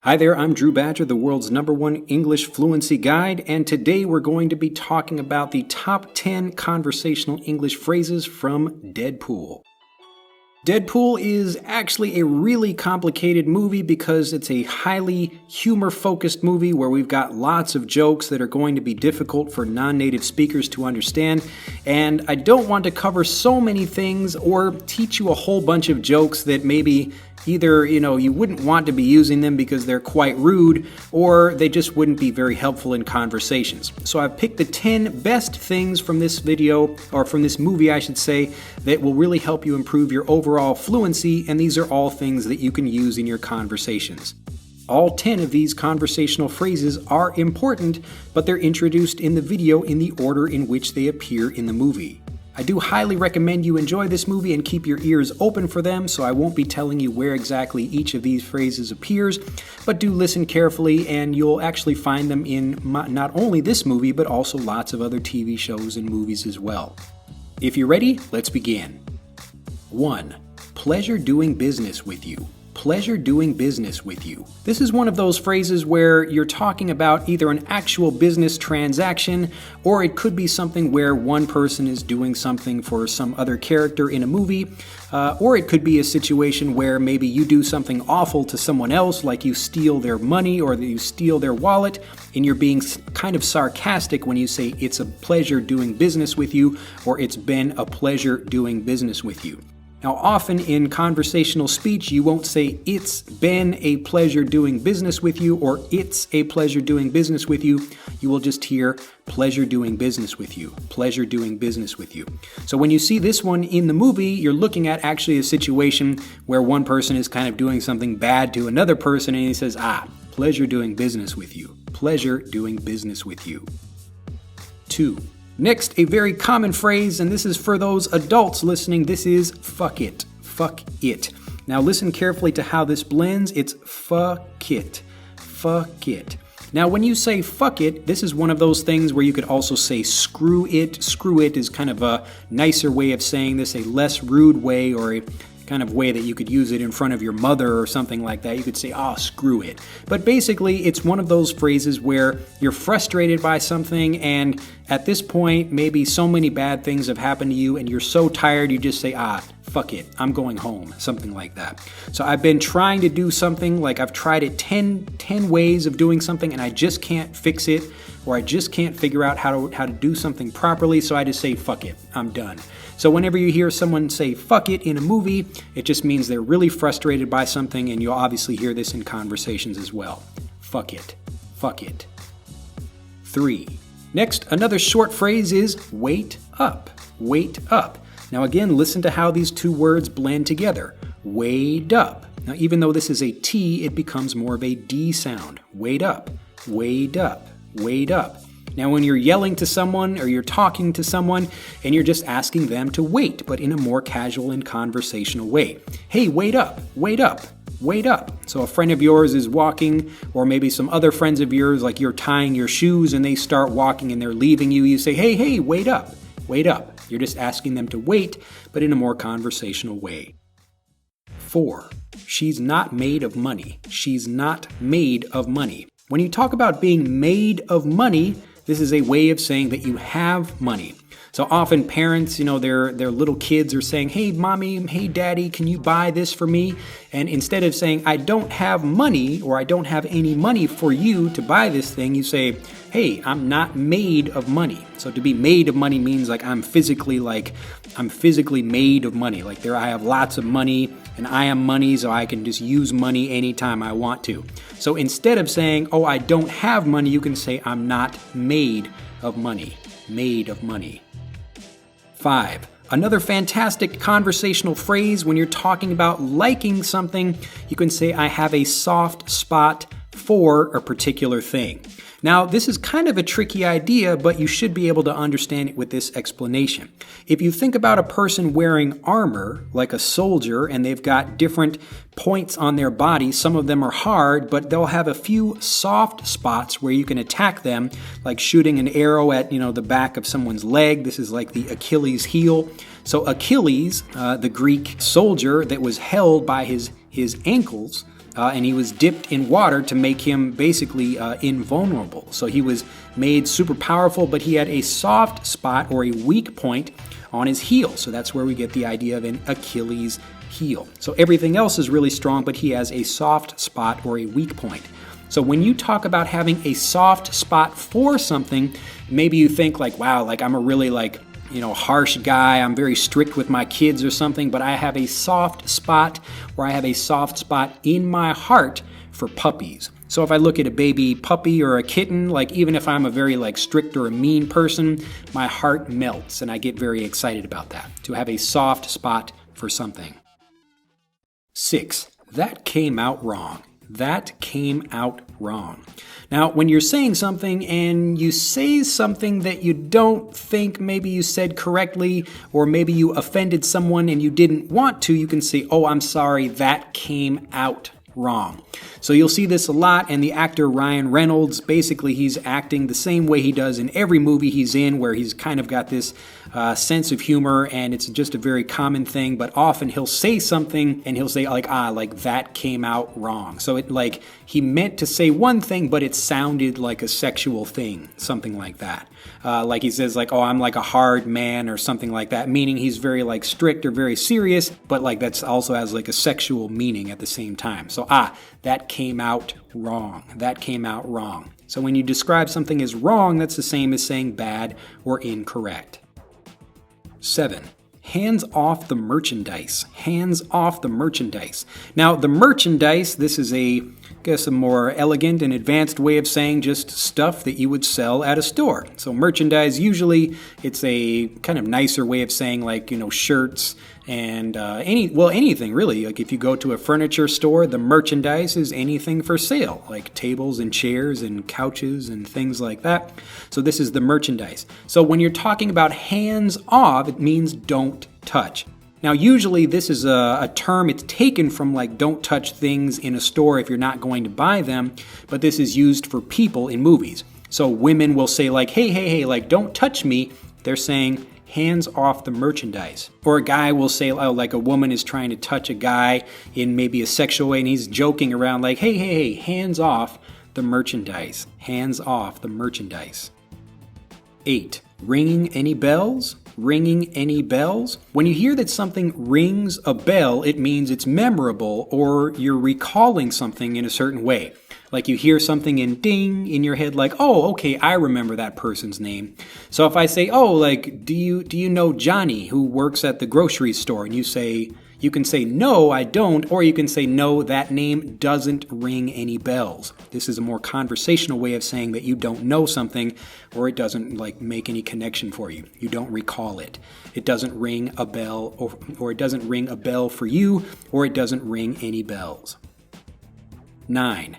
Hi there, I'm Drew Badger, the world's #1 English fluency guide, and today we're going to be talking about the top 10 conversational English phrases from Deadpool. Deadpool is actually a really complicated movie because it's a highly humor-focused movie where we've got lots of jokes that are going to be difficult for non-native speakers to understand, and I don't want to cover so many things or teach you a whole bunch of jokes that maybe either, you wouldn't want to be using them because they're quite rude, or they just wouldn't be very helpful in conversations. So I've picked the 10 best things from this video, or from this movie I should say, that will really help you improve your overall fluency, and these are all things that you can use in your conversations. All 10 of these conversational phrases are important, but they're introduced in the video in the order in which they appear in the movie. I do highly recommend you enjoy this movie and keep your ears open for them, so I won't be telling you where exactly each of these phrases appears, but do listen carefully and you'll actually find them in not only this movie, but also lots of other TV shows and movies as well. If you're ready, let's begin. 1. Pleasure doing business with you. Pleasure doing business with you. This is one of those phrases where you're talking about either an actual business transaction, or it could be something where one person is doing something for some other character in a movie, or it could be a situation where maybe you do something awful to someone else, like you steal their money or you steal their wallet, and you're being kind of sarcastic when you say it's a pleasure doing business with you, or it's been a pleasure doing business with you. Now, often in conversational speech, you won't say, "It's been a pleasure doing business with you," or "It's a pleasure doing business with you." You will just hear, "Pleasure doing business with you," "Pleasure doing business with you." So when you see this one in the movie, you're looking at actually a situation where one person is kind of doing something bad to another person, and he says, "Pleasure doing business with you. Pleasure doing business with you." 2. Next, a very common phrase, and this is for those adults listening, this is fuck it. Fuck it. Now listen carefully to how this blends. It's fuck it. Fuck it. Now when you say fuck it, this is one of those things where you could also say screw it. Screw it is kind of a nicer way of saying this, a less rude way, or a kind of way that you could use it in front of your mother or something like that. You could say, screw it. But basically, it's one of those phrases where you're frustrated by something, and at this point, maybe so many bad things have happened to you, and you're so tired, you just say, fuck it, I'm going home, something like that. So I've been trying to do something, like I've tried it 10 ways of doing something, and I just can't fix it, or I just can't figure out how to do something properly, so I just say, fuck it, I'm done. So whenever you hear someone say fuck it in a movie, it just means they're really frustrated by something, and you'll obviously hear this in conversations as well. Fuck it. Fuck it. 3. Next, another short phrase is wait up. Wait up. Now again, listen to how these two words blend together. Wait up. Now even though this is a T, it becomes more of a D sound. Wait up. Wait up. Wait up. Now when you're yelling to someone or you're talking to someone and you're just asking them to wait, but in a more casual and conversational way. Hey, wait up, wait up, wait up. So a friend of yours is walking, or maybe some other friends of yours, like you're tying your shoes and they start walking and they're leaving you. You say, hey, wait up, wait up. You're just asking them to wait, but in a more conversational way. 4. She's not made of money. She's not made of money. When you talk about being made of money, this is a way of saying that you have money. So often parents, their little kids are saying, "Hey, mommy, hey, daddy, can you buy this for me?" And instead of saying, "I don't have money," or "I don't have any money for you to buy this thing," you say, "Hey, I'm not made of money." So to be made of money means I'm physically made of money. Like I have lots of money and I am money, so I can just use money anytime I want to. So instead of saying, "Oh, I don't have money," you can say, "I'm not made of money." Made of money. 5. Another fantastic conversational phrase when you're talking about liking something, you can say, "I have a soft spot for a particular thing." Now, this is kind of a tricky idea, but you should be able to understand it with this explanation. If you think about a person wearing armor, like a soldier, and they've got different points on their body, some of them are hard, but they'll have a few soft spots where you can attack them, like shooting an arrow at, the back of someone's leg. This is like the Achilles heel. So Achilles, the Greek soldier that was held by his ankles, and he was dipped in water to make him basically invulnerable. So he was made super powerful, but he had a soft spot or a weak point on his heel. So that's where we get the idea of an Achilles heel. So everything else is really strong, but he has a soft spot or a weak point. So when you talk about having a soft spot for something, maybe you think like, wow, like I'm a really harsh guy, I'm very strict with my kids or something, but I have a soft spot, or I have a soft spot in my heart for puppies. So if I look at a baby puppy or a kitten, like even if I'm a very strict or a mean person, my heart melts and I get very excited about that, to have a soft spot for something. 6. That came out wrong. That came out wrong. Now, when you're saying something and you say something that you don't think maybe you said correctly, or maybe you offended someone and you didn't want to, you can say, oh, I'm sorry, that came out wrong. So you'll see this a lot, and the actor Ryan Reynolds, basically he's acting the same way he does in every movie he's in, where he's kind of got this sense of humor, and it's just a very common thing, but often he'll say something and he'll say that came out wrong. So it he meant to say one thing, but it sounded like a sexual thing, something like that. Like he says oh, I'm like a hard man or something like that, meaning he's very strict or very serious, but that's also has a sexual meaning at the same time. So that came out wrong. That came out wrong. So when you describe something as wrong, that's the same as saying bad or incorrect. 7. Hands off the merchandise. Hands off the merchandise. Now, the merchandise, this is a more elegant and advanced way of saying just stuff that you would sell at a store. So merchandise, usually it's a kind of nicer way of saying shirts and anything really. If you go to a furniture store, the merchandise is anything for sale, like tables and chairs and couches and things like that. So this is the merchandise. So when you're talking about hands off, it means don't touch. Now, usually this is a term, it's taken from don't touch things in a store if you're not going to buy them, but this is used for people in movies. So women will say hey, don't touch me. They're saying hands off the merchandise. Or a guy will say, a woman is trying to touch a guy in maybe a sexual way and he's joking around hey, hands off the merchandise. Hands off the merchandise. 8. Ringing any bells? Ringing any bells? When you hear that something rings a bell, it means it's memorable or you're recalling something in a certain way. Like you hear something and ding in your head oh, okay, I remember that person's name. So if I say, do you know Johnny who works at the grocery store? And you can say, no, I don't, or you can say, no, that name doesn't ring any bells. This is a more conversational way of saying that you don't know something, or it doesn't make any connection for you. You don't recall it. It doesn't ring a bell, or it doesn't ring a bell for you, or it doesn't ring any bells. 9.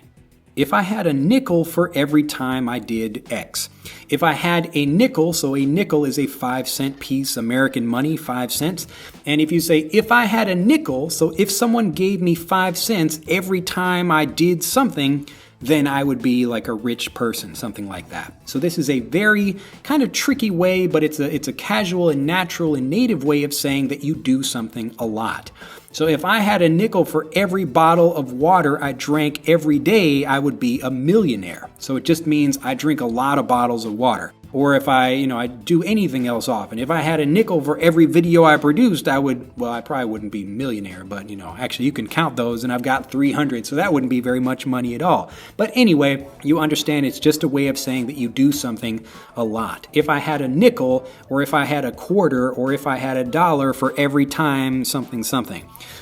If I had a nickel for every time I did X. If I had a nickel, so a nickel is a 5-cent piece, American money, 5 cents. And if you say, if I had a nickel, so if someone gave me 5 cents every time I did something, then I would be a rich person, something like that. So this is a very kind of tricky way, but it's a casual and natural and native way of saying that you do something a lot. So if I had a nickel for every bottle of water I drank every day, I would be a millionaire. So it just means I drink a lot of bottles of water. Or if I do anything else often. If I had a nickel for every video I produced, I probably wouldn't be a millionaire, but actually you can count those and I've got 300, so that wouldn't be very much money at all. But anyway, you understand it's just a way of saying that you do something a lot. If I had a nickel, or if I had a quarter, or if I had $1 for every time something.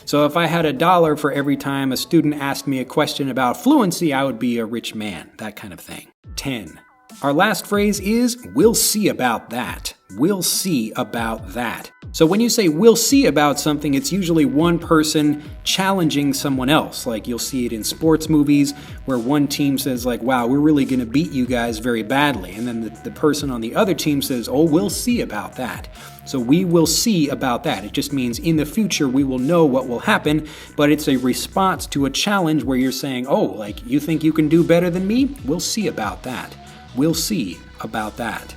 So if I had $1 for every time a student asked me a question about fluency, I would be a rich man, that kind of thing. 10. Our last phrase is, we'll see about that. We'll see about that. So when you say we'll see about something, it's usually one person challenging someone else. You'll see it in sports movies where one team says wow, we're really going to beat you guys very badly. And then the person on the other team says, oh, we'll see about that. So we will see about that. It just means in the future we will know what will happen, but it's a response to a challenge where you're saying, oh, you think you can do better than me? We'll see about that. We'll see about that.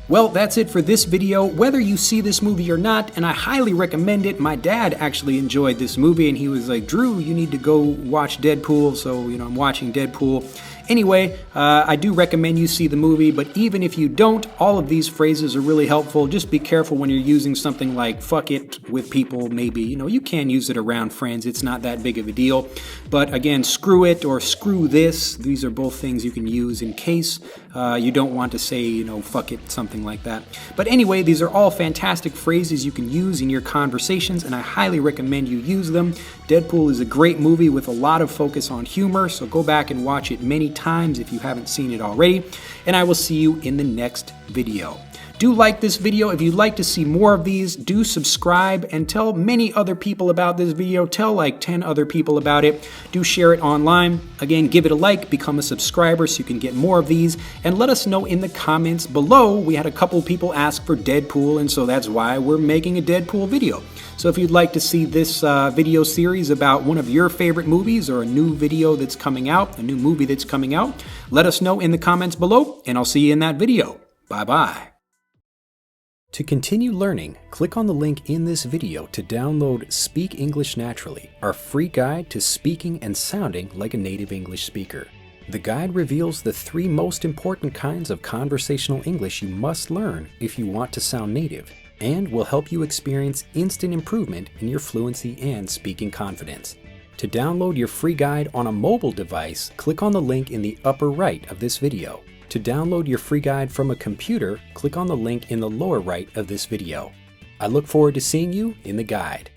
Well, that's it for this video, whether you see this movie or not, and I highly recommend it. My dad actually enjoyed this movie, and he was like, Drew, you need to go watch Deadpool, so, I'm watching Deadpool. Anyway, I do recommend you see the movie, but even if you don't, all of these phrases are really helpful. Just be careful when you're using something like fuck it with people, maybe. You can use it around friends. It's not that big of a deal. But again, screw it or screw this. These are both things you can use in case you don't want to say, fuck it, something like that. But anyway, these are all fantastic phrases you can use in your conversations, and I highly recommend you use them. Deadpool is a great movie with a lot of focus on humor, so go back and watch it many times if you haven't seen it already, and I will see you in the next video. Do like this video. If you'd like to see more of these, do subscribe and tell many other people about this video. Tell like 10 other people about it. Do share it online. Again, give it a like, become a subscriber so you can get more of these, and let us know in the comments below. We had a couple people ask for Deadpool, and so that's why we're making a Deadpool video. So if you'd like to see this video series about one of your favorite movies or a new video that's coming out, a new movie that's coming out, let us know in the comments below, and I'll see you in that video. Bye-bye. To continue learning, click on the link in this video to download Speak English Naturally, our free guide to speaking and sounding like a native English speaker. The guide reveals the 3 most important kinds of conversational English you must learn if you want to sound native, and will help you experience instant improvement in your fluency and speaking confidence. To download your free guide on a mobile device, click on the link in the upper right of this video. To download your free guide from a computer, click on the link in the lower right of this video. I look forward to seeing you in the guide.